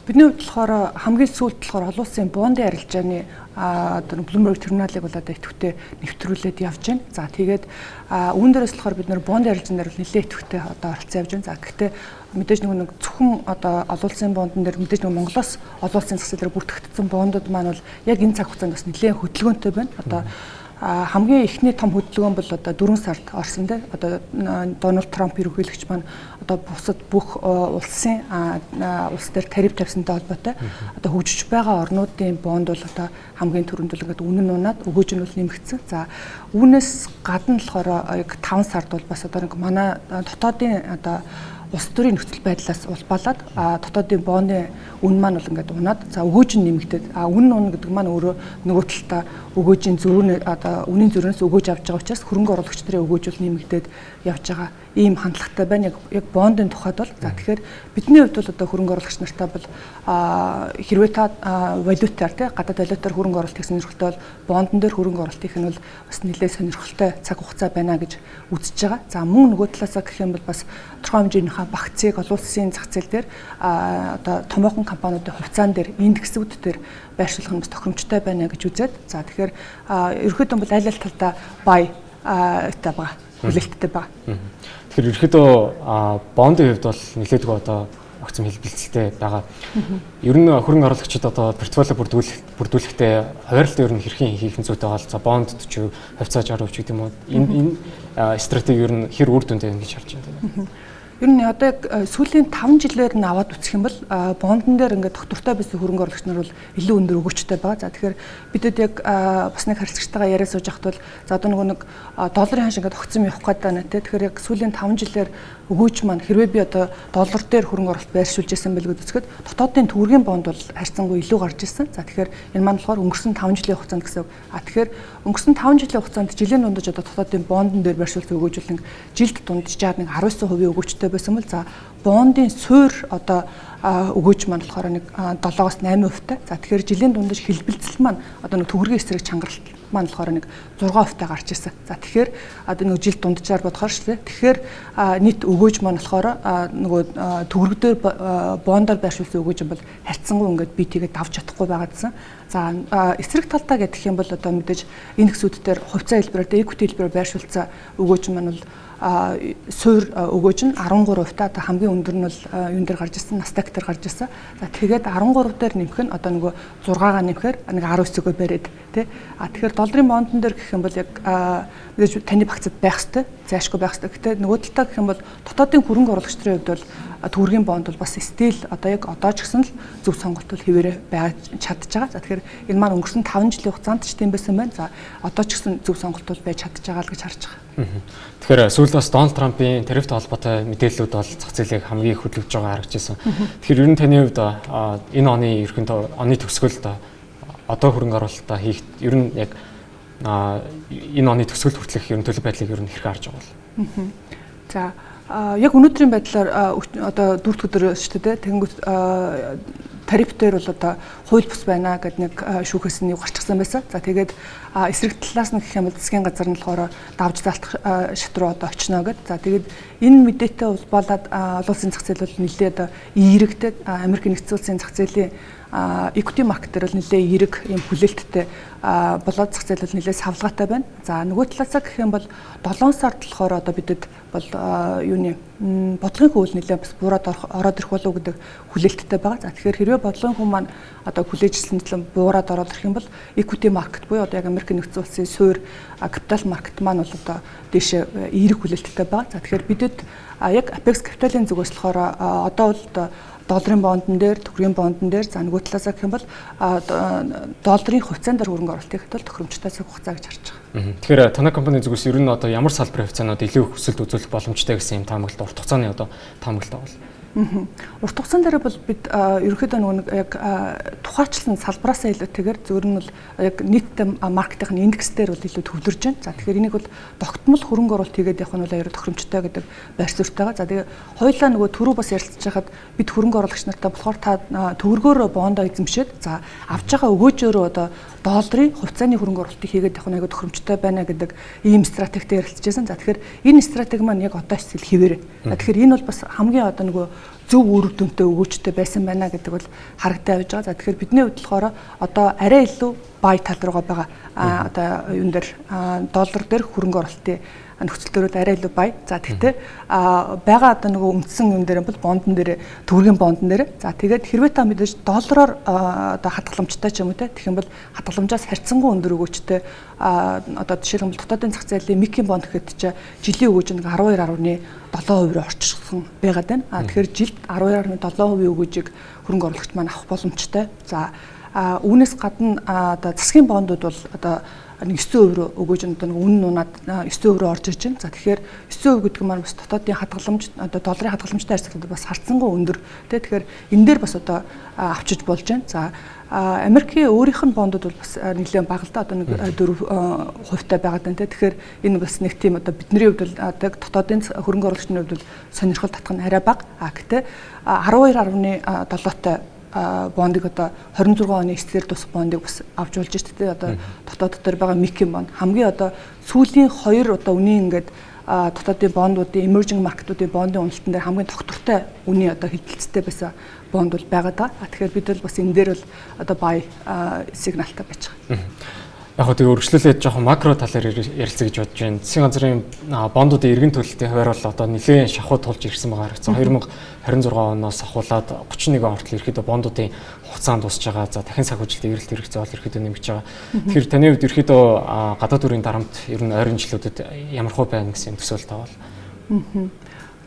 Бидний хувьд болохоор хамгийн сүүлд болохоор олон улсын бондын арилжааны одоо Bloomberg терминалыг бол одоо идэвхтэй нэвтрүүлээд явж байна. За тэгээд үүн дээрээс болохоор бид нэр бондын арилжаанаар нэлээд идэвхтэй одоо оролцсон явж байна. За гэхдээ мэдээж нэг зөвхөн одоо олон улсын бондон дээр мэдээж Монголоос олон улсын засаглалаар бүртгэгдсэн бондууд маань бол яг энэ цаг хугацаанд бас нэлээд хөдөлгөөнтэй байна. Одоо хамгийн ихний том хөдөлгөөн бол одоо 4 сард орсон дээ. Одоо Дональд Трамп ерөнхийлөгч маань одоо бусад бүх улсын улс дээр тариф тавьсантай холбоотой одоо хөгжиж байгаа орнуудын бонд бол одоо хамгийн түрүүнд л ингээд үнэн унаад өгөөж нь бол нэмэгдсэн. За үүнээс гадна болохоор яг 5 сард бол бас одоо нэг манай дотоодын одоо улс төрийн нөхцөл байдлаас улбалаад дотоодын бооны үн маань бол ингээд унаад за өгөөж нь нэмэгдээд үнэн гэдэг маань өөрөө нөгөө талдаа өгөөжийн зөрүүн одоо үнийн зөрүүнээс өгөөж авч байгаа учраас хөрөнгө оруулагч нарын өгөөж бол нэмэгдээд явж байгаа ийм хандлагатай байна яг бондын тухайд бол за тэгэхээр бидний хувьд бол одоо хөрөнгө оруулагч нартай бол хэрвээ та валютаар тий гадаад валютаар хөрөнгө оруулалт хийх сонирхолтой бол бондон дээр хөрөнгө оруулалт хийх нь бол бас нэлээд сонирхолтой цаг хугацаа байна гэж үзэж байгаа. За мөн нөгөө талаасаа гэх юм бол бас тодорхой хэмжээнийхээ багцыг олон улсын зах зээл дээр одоо томоохон компаниудын хувьцаан дээр индексүүд дээр байршуулах нь бас тохиромжтой байна гэж үзээд за тэгэхээр ерөнхийдөө бол аль аль талдаа бай та байгаа хүлээлттэй байгаа. Тэгэхээр ерөнхийдөө бондын хувьд бол нэлээдгүй одоо огцом хэлбэлцэлтэй байгаа. Ер нь хөрөнгө оруулагчид одоо портфолио бүрдүүлэхдээ хуваарлалт ер нь хэрхэн хийх зүйтэй бол за бонд ч хувьцаа 60% ч гэдэг юм уу. Энэ стратеги ер нь хэр үр дүнтэй гэж харж байна. Ер нь одоо яг сүүлийн 5 жилээр нь аваад үзэх юм бол бондон дээр ингээд доктортой байсан хөрөнгө оруулагч нар бол илүү өндөр өгөөжтэй байгаа. За тэгэхээр бидэд яг бас нэг харьцагчтайгаа яриа сууж байхад бол за одоо нэг долларын ханш ингээд огцом явах гээд байна те. Тэгэхээр яг сүүлийн 5 жилээр өгөөж маань хэрвээ би одоо доллар дээр хөрөнгө оруулалт байршуулж байсан байлгүй үзэхэд дотоодын төгрөгийн бонд бол харьцангуй илүү гарч ирсэн. За тэгэхээр энэ маань болохоор өнгөрсөн 5 жилийн хугацаанд гэсэн. Тэгэхээр өнгөрсөн 5 жилийн хугацаанд жилийн дундаж одоо дотоодын бондон дээр байршуулсан өгөөжлөн жилд дунджаад нэг 19% өгөөжтэй байсан бол за бондын суурь одоо өгөөж маань болохоор нэг 7-8%. За тэгэхээр жилийн дундаж хэлбэлцэл маань одоо нэг төгрөгийн эсрэг чангаралт маань болохоор нэг 6% гарч ирсэн. За тэгэхээр одоо нэг жил дунджаар бодохоор шүү дээ. Тэгэхээр нийт өгөөж маань болохоор нөгөө төгрөг дээр бондоор байршуулсан өгөөж бол харьцангуй ингээд би тэгээд давж чадахгүй байгаадсан. За эсрэг талдаа гэх юм бол одоо мэдээж индексүүд дээр хувьцаа хэлбэрээр equity хэлбэрээр байршуулсан өгөөж маань бол суурь өгөөж нь 13% та одоо хамгийн өндөр нь бол юун дээр гарч ирсэн Nasdaq дээр гарч ирсэн. За тэгээд 13 дээр нэмэх нь одоо нөгөө 6-гаа нэмэхээр нэг 19-өө бариад тий. Тэгэхээр долларын бондон дээр гэх юм бол яг мэдээж таны багцад байх хэвээр зайшгүй байх хэвээр. Гэтэ нөгөө талдаа гэх юм бол дотоодын хөрөнгө оруулагч нарын хувьд бол төгрөгийн бонд бол бас стил одоо яг одоо ч гэсэн л зөв сонголт бол хэвээрээ байж чадж байгаа. За тэгэхээр энэ маань өнгөрсөн 5 жилийн хугацаанд ч тийм байсан байна. За одоо ч гэсэн зөв сонголт бол байж чадж байгаа л гэж харж байгаа. Тэгэхээр сүүлд бас Дональд Трампын тарифтай холбоотой мэдээллүүд бол зах зээлийг хамгийн их хөдөлгөж байгаа харагдчихсан. Тэгэхээр ер нь таны хувьд энэ оны ерөнхийдөө оны төгсгөлд одоо хөрөнгө оруулалтаа хийх ер нь яг энэ оны төгсгөл хүртэлх ер нь төлөв байдлыг ер нь хэрэг харж байгаа бол. За яг өнөөдрийн байдлаар одоо дөрөвд өдөр шүү дээ. Тэнгүүт тариф дээр бол одоо хууль бус байна гэдэг нэг шүүхээс нь гарчихсан байсан. За тэгээд эсрэг талаас нь гэх юм бол засгийн газар нь болохоор давж залтах шат руу одоо очино гэдэг. За тэгээд энэ мэдээтэй улбалаад олон улсын зах зээл бол нэлээд эерэгтэй Америк нэгдсэн улсын зах зээлийн equity market дээр бол нэлээд эерэг юм хүлээлттэй болоод зах зээл бол нэлээд савлгаатай байна. За нөгөө талаасаа гэх юм бол 7 сард болохоор одоо бидэд бол юуны бодлогын хөвөл нэлээд бас буураад ороод ирэх болов гэдэг хүлээлттэй байгаа. За тэгэхээр хэрвээ бодлогын хүн маань одоо хүлээжсэнчлэн буураад ороод ирэх юм бол equity market буюу одоо яг Америк нэгдсэн улсын суурь капитал маркет маань бол одоо дээшээ эерэг хүлээлттэй байгаа. За тэгэхээр бидэд яг Apex Capital-ын зүгээс болохоор одоо бол долларын бондон дээр, төгрөгийн бондон дээр за нөгөө талаасаа гэх юм бол долларын хувьцаан дээр хөрөнгө оруулалт хийхэд бол тохиромжтой цаг хугацаа гэж харж байгаа. Тэгэхээр танай компани зүгээс ер нь одоо ямар салбарын хувьцаанууд илүү өсөлт үзүүлэх боломжтой гэсэн юм таамаглалт урт хугацааны одоо таамаглалт байна. Урт хугацаан дээр бол бид ерөнхийдөө нөгөө яг тухайчлан салбараасаа илүүтэйгээр зөвөр нь бол яг нийт маркетинг индекс дээр бол илүү төвлөрж байна. За тэгэхээр энийг бол тогтмол хөрөнгө оруулалт хийгээд явах нь бол аюул тохиромжтой гэдэг байр суурьтайгаа. За тэгээ хоёулаа нөгөө түрүү бас ярилцж байхад бид хөрөнгө оруулагч нартай болохоор та төгрөгөөр бондоо эзэмшээд за авж байгаа өгөөжөөрөө одоо долларын хувьцааны хөрөнгө оруулалтыг хийгээд явах нь аюул тохиромжтой байна гэдэг ийм стратегтэй ярилцж байсан. За тэгэхээр энэ стратеги маань яг одоо ч хэвээр. За тэгэхээр энэ бол бас хамгийн одоо нөгөө зөв үр дүнтэй өгөөжтэй байсан байна гэдэг бол харагдаад байж байгаа. За тэгэхээр бидний хувьд болохоор одоо арай илүү бай тал руугаа байгаа одоо юун дээр доллар дээр хөрөнгө оруулалтын нөхцөл төрөл арай илүү бай. За тэгтээ байгаа одоо нөгөө үндсэн юм дээр бол бондон дээр төгрөгийн бондон дээр. За тэгээд хэрвээ та мэдээж доллараар одоо хадгаламжтай ч юм уу те тэгэх юм бол хадгаламжаас харьцангуй өндөр өгөөжтэй одоо жишээлбэл дотоодын зах зээлийн микийн бонд гэхэд чи жилийн өгөөж нэг 12.7% орчсон байгаад байна. Тэгэхээр жилд 12.7% өгөөжийг хөрөнгө оруулагч маань авах боломжтой. За үүнээс гадна одоо засгийн бондууд бол одоо 9% руу өгөөж одоо үнэ нунаад 9% руу орж ирж байна. За тэгэхээр 9% гэдэг нь бас дотоодын хадгаламж одоо долларын хадгаламжтай харьцуулбал бас харьцангуй өндөр. Тэгэхээр энэ дээр бас одоо авчиж болж байна. За Америкийн өөрийнх нь бондууд бол бас нэлээд бага л да одоо нэг 4% байгаад байна. Тэгэхээр энэ бас нэг тийм одоо бидний хувьд бол дотоодын хөрөнгө оруулагчны хувьд бол сонирхол татах нь арай бага. Гэтэ 12.7-тай бондыг одоо 26 оны эсрэг тус бондыг бас авч болж шүү дээ. Одоо дотоод дотор байгаа микийн бонд хамгийн одоо сүүлийн 2 одоо үнийн ингээд дотоодын бондуудын emerging market-уудын бондын уналтан дээр хамгийн тогтвортой үнийн одоо хэлбэлцтэй байсан бонд бол байгаа даа. Тэгэхээр бид бол бас энэ дээр бол одоо бай сигналтай байж байгаа. Яг хөө тэгээ өргөжлүүлээд жоохон макро талаар ярилцъя гэж бодож байна. Засгийн газрын бондуудын эргэн төлөлтийн хувьд бол одоо нэлээд шахуу тулж ирсэн байгаа харагдсан. 2026 оноос ахуулаад 31 он хүртэл ерөөдөө бондуудын хугацаанд дуусж байгаа. За дахин санхүүжилтийн эрэлт хэрэгцээ бол ерөөдөө нэмэгдэж байгаа. Тэгэхээр таны хувьд ерөөдөө гадаад бүрийн дарамт ер нь ойрын жилүүдэд ямар хөө байна гэсэн төсөөлт тавал.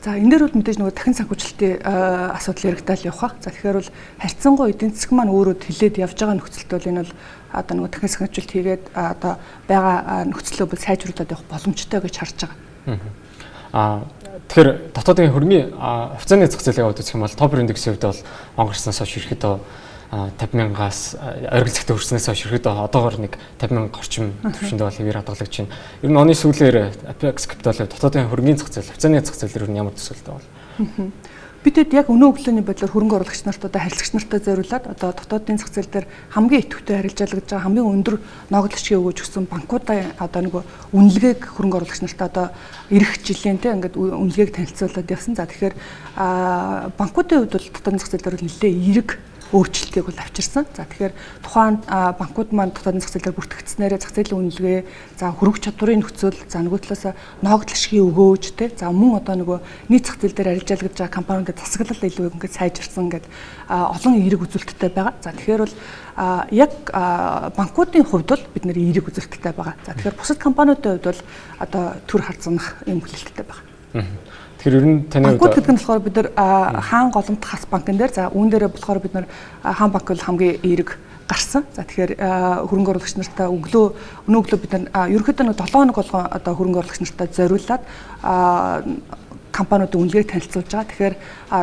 За энэ дээр бол мэдээж нөгөө дахин санхүүжилтийн асуудал яригдал явах. За тэгэхээр бол харьцангуй эдийн засаг маань өөрөө хилээд явж байгаа нөхцөлд бол энэ бол одоо нөгөө дахин санхүүжилт хийгээд одоо байгаа нөхцөлөө бол сайжруулад явах боломжтой гэж харж байгаа. Тэгэхээр дотоодын хөрмийн хувьцааны зах зээлээ аваад үзэх юм бол топер индексийн хувьд бол онгорсноос хойш ерөөдөө 50,000-аас оргил цагт хүрснээс хойш ерөөдөө одоогоор нэг 50,000 орчим түвшиндээ бол хэвээр хадгалагдаж байна. Ер нь оны сүүлээр Apex Capital дотоодын хөрмийн зах зээл, хувьцааны зах зээл ер нь ямар төсөөлттэй бол? Бидэд яг өнөө өглөөний байдлаар хөрөнгө оруулагч нарт одоо харилцагч нартай зориулаад одоо дотоодын зах зээл дээр хамгийн идэвхтэй харилцаалгаж байгаа хамгийн өндөр ногдлогчийн өгөөж өгсөн банкуудаа одоо нөгөө үнэлгээг хөрөнгө оруулагч нарт одоо ирэх жилийн те ингээд үнэлгээг танилцуулаад явсан. За тэгэхээр банкуудын хувьд бол дотоодын зах зээл дээр нэлээд эерэг өөрчлөлтийг бол авчирсан. За тэгэхээр тухайн банкуд маань дотоодын зах зээлээр бүртгэгдснээр зах зээлийн үнэлгээ, за хөрөнгө чадварын нөхцөл, за нөгөө талаас ногдлошгийн өгөөж те, за мөн одоо нөгөө нийт зах зээл дээр арилжаалгаж байгаа компаниудад засаглал илүү ингээд сайжирсан гэдэг олон эерэг үзүүлэлттэй байгаа. За тэгэхээр бол яг банкуудын хувьд бол бид нэр эерэг үзүүлэлттэй байгаа. За тэгэхээр бусад компаниудын хувьд бол одоо төр харцанах юм хүлээлттэй байгаа. Тэгэхээр ер нь таны хувьд банкуд гэдэг нь болохоор бид нар хаан голомт хас банкн дээр за үүн дээр болохоор бид нар хаан банк бол хамгийн эерэг гарсан. За тэгэхээр хөрөнгө оруулагч нартаа өнөө өглөө бид нар ерөнхийдөө 7 хоног болгон одоо хөрөнгө оруулагч нартаа зориулаад компаниудын үнэлгээг танилцуулж байгаа. Тэгэхээр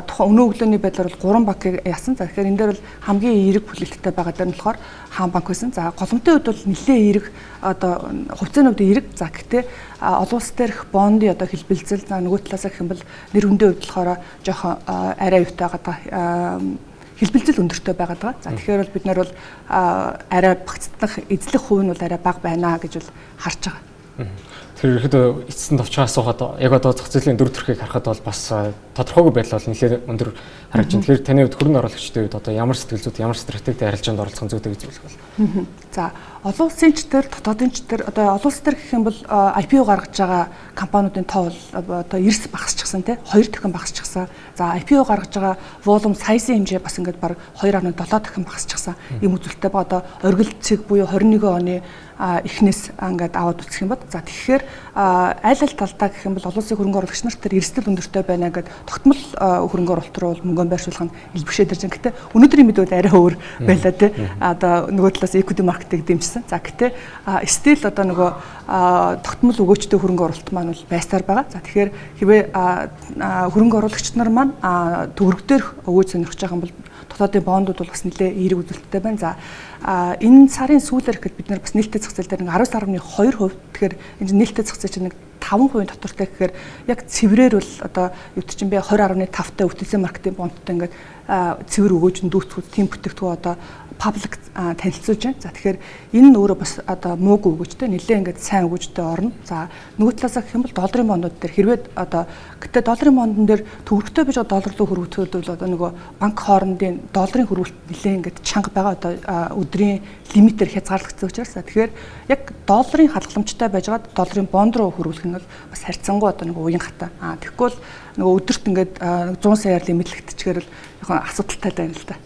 тухайн өнөө өглөөний байдлаар бол 3 банкыг яасан. За тэгэхээр энэ дээр бол хамгийн эерэг хүлээлттэй байгаа дээр нь болохоор хаан банк байсан. За голомтын хувьд бол нэлээд эерэг одоо хувьцааны хувьд эерэг. За гэхдээ олон улс дээрх бондын одоо хэлбэлзэл за нөгөө талаас гэх юм бол нэр хүндийн хувьд болохоор жоохон арай юутай байгаа хэлбэлзэл өндөртэй байгаад байгаа. За тэгэхээр бол бид нар бол арай багцдах эзлэх хувь нь бол арай бага байна гэж бол харж байгаа. Тэр ихэд эцэст товчгоос суугаад яг одоо зах зээлийн дөрөв төрхийг харахад бол бас тодорхойгүй байдал бол нэлээд өндөр харагдаж байна. Тэгэхээр таны хувьд хөрөнгө оруулагчдын хувьд одоо ямар сэтгэл зүйд, ямар стратегтэй арилжаанд оролцох зүйтэй гэж зүйлэх бол. За олон улсын ч төр, дотоодын ч төр одоо олон улс төр гэх юм бол IPO гаргаж байгаа компаниудын тоо бол одоо эрс багасчихсан тий 2 дахин багасчихсан. За IPO гаргаж байгаа волюм саясын хэмжээ бас ингээд баг 2.7 дахин багасчихсан. Ийм үзүүлэлттэй ба одоо оргил цэг буюу 21 оны эхнээс ингээд аваад үсэх юм бод. За тэгэхээр аль талдаа гэх юм бол олон улсын хөрөнгө оруулагч нарт тэр эрсдэл өндөртэй байна гэдэг тогтмол хөрөнгө оруулалт руу мөнгө байршуулах нь илбгшээд ирж байгаа. Гэтэ өнөөдрийн мэдүүд арай өөр байлаа тий. Одоо нөгөө талаас equity market-ыг дэмжсэн. За гэтэ still одоо нөгөө тогтмол өгөөчтэй хөрөнгө оруулалт маань бол байсаар байгаа. За тэгэхээр хэвээ хөрөнгө оруулагч нар маань төгрөг дээр өгөөж сонирхож байгаа юм бол дотоодын бондууд бол бас нэлээд эерэг үзүүлэлттэй байна. За энэ сарын сүүлээр гэхэд бид нар бас нээлттэй зах зээл дээр 19.2%. Тэгэхээр энэ нээлттэй зах зээл чинь 5% дотортой гэхээр яг цэврээр бол одоо юу ч юм бэ 20.5-тай өвтөлсөн маркетинг бондтой ингээд цэвэр өгөөж дүүцгүүц тийм бүтээгдэхүүн одоо паблик танилцуулж байна. За тэгэхээр энэ нь өөрөө бас одоо муугүй өгөөжтэй нэлээ ингээд сайн өгөөжтэй орно. За нөгөө талаасаа гэх юм бол долларын бондууд дээр хэрвээ одоо гэтээ долларын бондон дээр төвөрхтэй биж доллар руу хөрвүүлэхэд бол одоо нөгөө банк хоорондын долларын хөрвүүлэлт нэлээ ингээд чанга байгаа одоо өдрийн лимитээр хязгаарлагдсан учраас тэгэхээр яг долларын халахламжтай байжгаад долларын бонд руу хөрвүүлэх нь бол бас харьцангуй одоо нөгөө уян хата. Тэгэхгүй бол нөгөө өдөрт ингээд 100 саяар лимитлэгдчихээр л яг асуудалтай байна л да.